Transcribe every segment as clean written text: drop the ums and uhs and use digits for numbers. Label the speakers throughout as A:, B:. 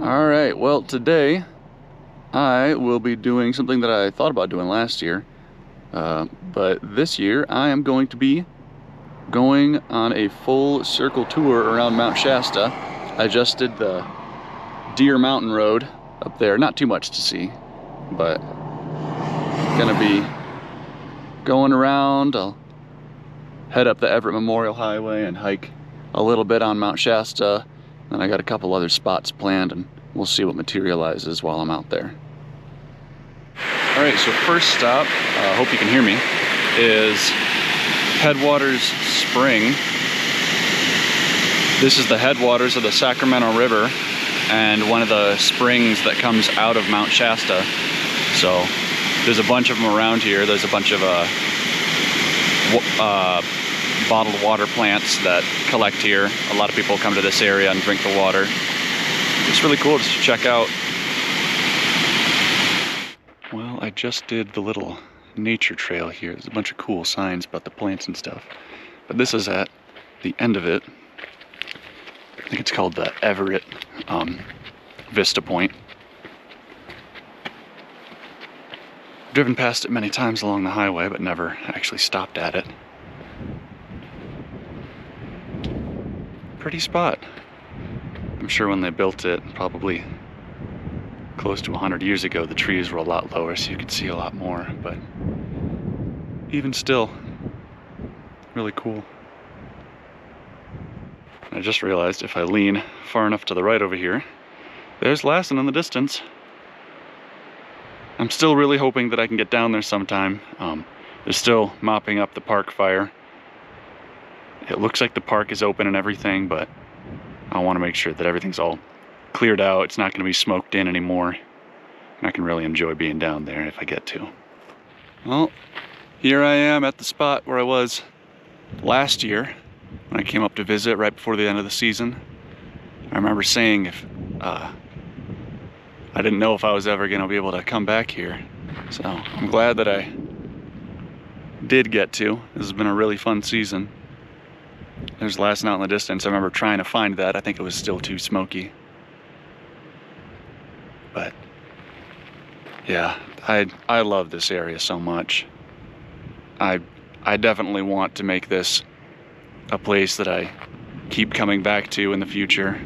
A: All right, well, today I will be doing something that I thought about doing last year, but this year I am going to be going on a full circle tour around Mount Shasta. I just did the Deer Mountain Road up there, not too much to see, but gonna be going around. I'll head up the Everett Memorial Highway and hike a little bit on Mount Shasta. Then I got a couple other spots planned, and we'll see what materializes while I'm out there. All right, so first stop, hope you can hear me, is Headwaters Spring. This is the headwaters of the Sacramento River and one of the springs that comes out of Mount Shasta. So there's a bunch of them around here. There's a bunch of bottled water plants that collect here. A lot of people come to this area and drink the water. It's really cool just to check out. Well, I just did the little nature trail here. There's a bunch of cool signs about the plants and stuff. But this is at the end of it. I think it's called the Everett Vista Point. I've driven past it many times along the highway, but never actually stopped at it. Pretty spot. I'm sure when they built it, probably close to 100 years ago, the trees were a lot lower, so you could see a lot more, but even still, really cool. I just realized if I lean far enough to the right over here, there's Lassen in the distance. I'm still really hoping that I can get down there sometime. They're still mopping up the park fire. It looks like the park is open and everything, but I want to make sure that everything's all cleared out. It's not going to be smoked in anymore. And I can really enjoy being down there if I get to. Well, here I am at the spot where I was last year when I came up to visit right before the end of the season. I remember saying if I didn't know if I was ever going to be able to come back here. So I'm glad that I did get to. This has been a really fun season. There's Lassen out in the distance. I remember trying to find that. I think it was still too smoky. But yeah, I love this area so much. I definitely want to make this a place that I keep coming back to in the future.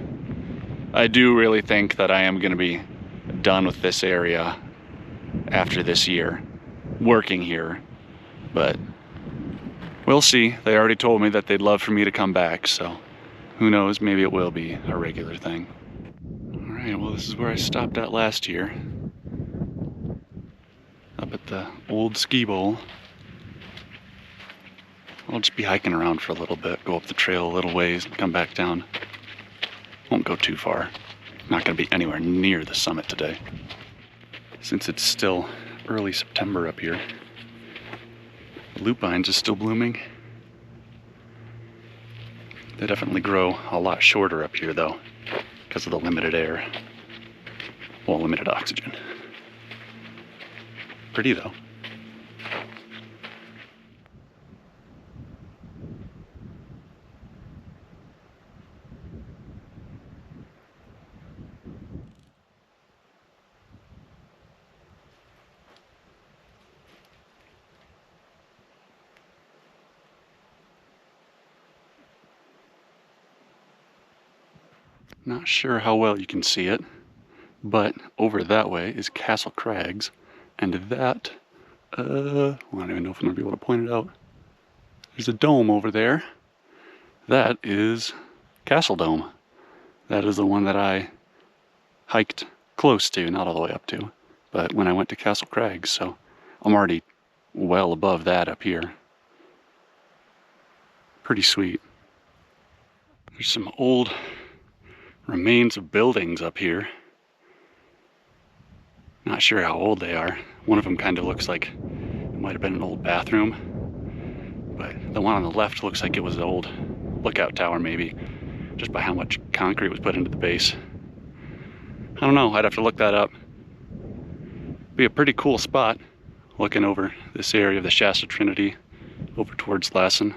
A: I do really think that I am going to be done with this area after this year, working here, but we'll see. They already told me that they'd love for me to come back, so who knows, maybe it will be a regular thing. All right, well, this is where I stopped at last year, up at the old ski bowl. I'll just be hiking around for a little bit, go up the trail a little ways and come back down. Won't go too far. Not going to be anywhere near the summit today, since it's still early September up here. Lupines is still blooming. They definitely grow a lot shorter up here though, because of the limited air. Well, limited oxygen. Pretty though. Not sure how well you can see it, but over that way is Castle Crags, and that, I don't even know if I'm gonna be able to point it out. There's a dome over there. That is Castle Dome. That is the one that I hiked close to, not all the way up to, but when I went to Castle Crags, so I'm already well above that up here. Pretty sweet. There's some old remains of buildings up here. Not sure how old they are. One of them kind of looks like it might have been an old bathroom, but the one on the left looks like it was an old lookout tower maybe, just by how much concrete was put into the base. I don't know, I'd have to look that up. Be a pretty cool spot looking over this area of the Shasta Trinity over towards Lassen.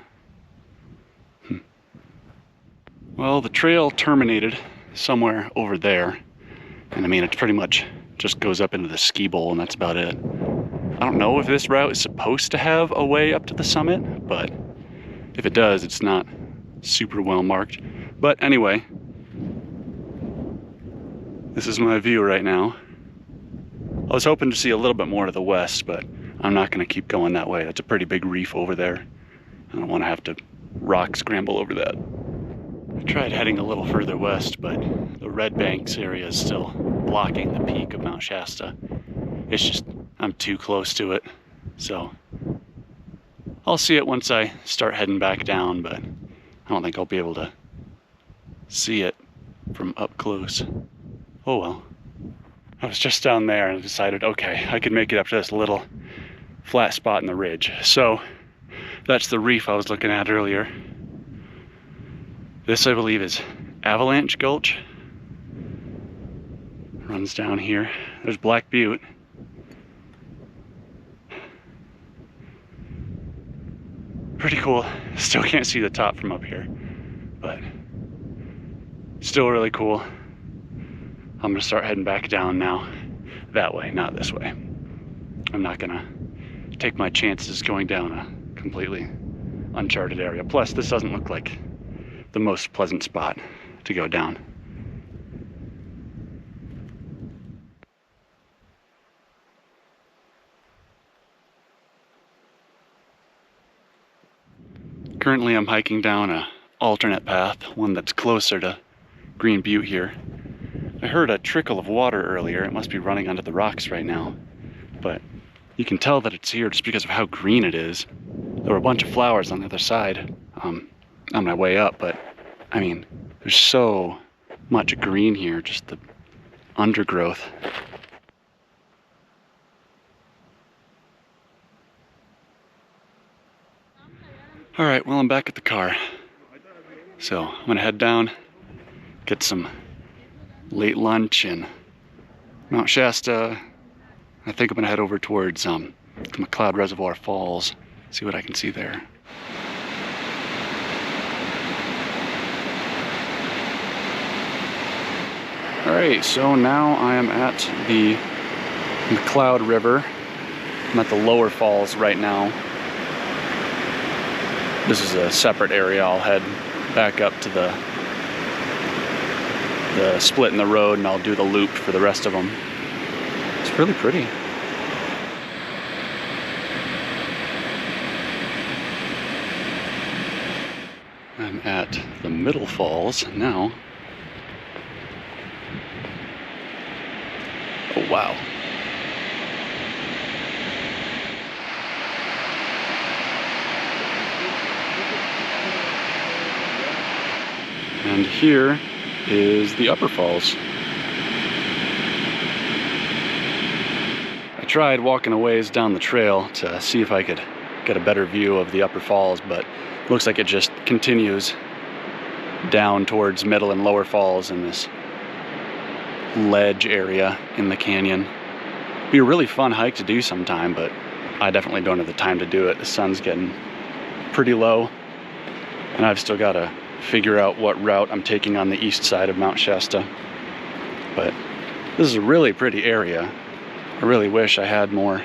A: Well, the trail terminated somewhere over there, And I mean, it pretty much just goes up into the ski bowl and that's about it. I don't know if this route is supposed to have a way up to the summit, but if it does, it's not super well marked. But anyway, this is my view right now. I was hoping to see a little bit more to the west, but I'm not going to keep going that way. That's a pretty big reef over there. I don't want to have to rock scramble over that. I tried heading a little further west, but the Red Banks area is still blocking the peak of Mount Shasta. It's just, I'm too close to it. So I'll see it once I start heading back down, but I don't think I'll be able to see it from up close. Oh well. I was just down there and decided, okay, I could make it up to this little flat spot in the ridge. So that's the reef I was looking at earlier. This, I believe, is Avalanche Gulch. Runs down here. There's Black Butte. Pretty cool. Still can't see the top from up here, but still really cool. I'm gonna start heading back down now. That way, not this way. I'm not gonna take my chances going down a completely uncharted area. Plus, this doesn't look like the most pleasant spot to go down. Currently, I'm hiking down a alternate path, one that's closer to Green Butte here. I heard a trickle of water earlier. It must be running onto the rocks right now. But you can tell that it's here just because of how green it is. There were a bunch of flowers on the other side on my way up, but I mean, there's so much green here, just the undergrowth. All right, well, I'm back at the car. So I'm gonna head down, get some late lunch in Mount Shasta. I think I'm gonna head over towards the McCloud Reservoir Falls, see what I can see there. All right, so now I am at the McCloud River. I'm at the lower falls right now. This is a separate area. I'll head back up to the split in the road and I'll do the loop for the rest of them. It's really pretty. I'm at the middle falls now. Oh wow. And here is the upper falls. I tried walking a ways down the trail to see if I could get a better view of the upper falls, but it looks like it just continues down towards middle and lower falls in this ledge area in the canyon. It'd be a really fun hike to do sometime, but I definitely don't have the time to do it. The sun's getting pretty low, and I've still got to figure out what route I'm taking on the east side of Mount Shasta. But this is a really pretty area. I really wish I had more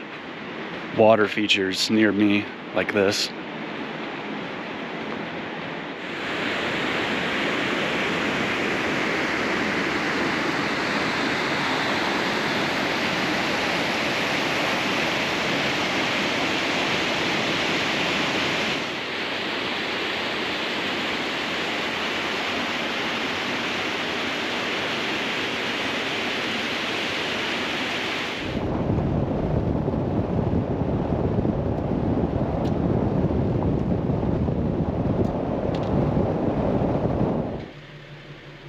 A: water features near me like this.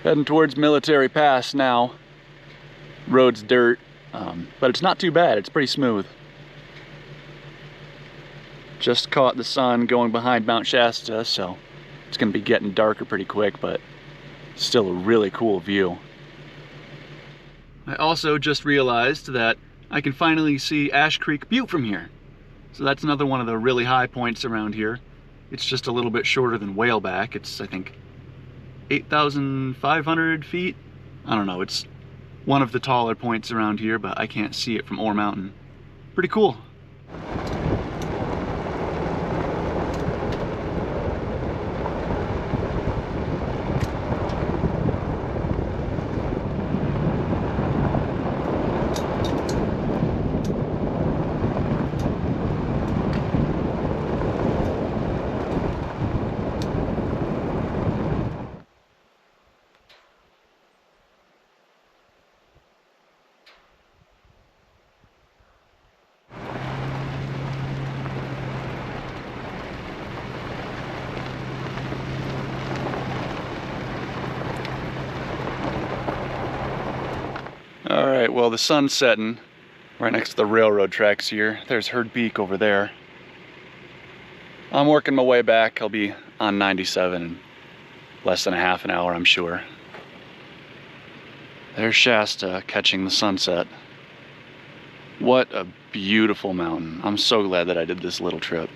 A: Heading towards Military Pass now. Road's dirt, but it's not too bad. It's pretty smooth. Just caught the sun going behind Mount Shasta, so it's gonna be getting darker pretty quick, but still a really cool view. I also just realized that I can finally see Ash Creek Butte from here. So that's another one of the really high points around here. It's just a little bit shorter than Whaleback. It's, I think, 8,500 feet. I don't know, it's one of the taller points around here, but I can't see it from Ore Mountain. Pretty cool. Alright, well, the sun's setting right next to the railroad tracks here. There's Herd Peak over there. I'm working my way back. I'll be on 97 in less than a half an hour, I'm sure. There's Shasta catching the sunset. What a beautiful mountain. I'm so glad that I did this little trip.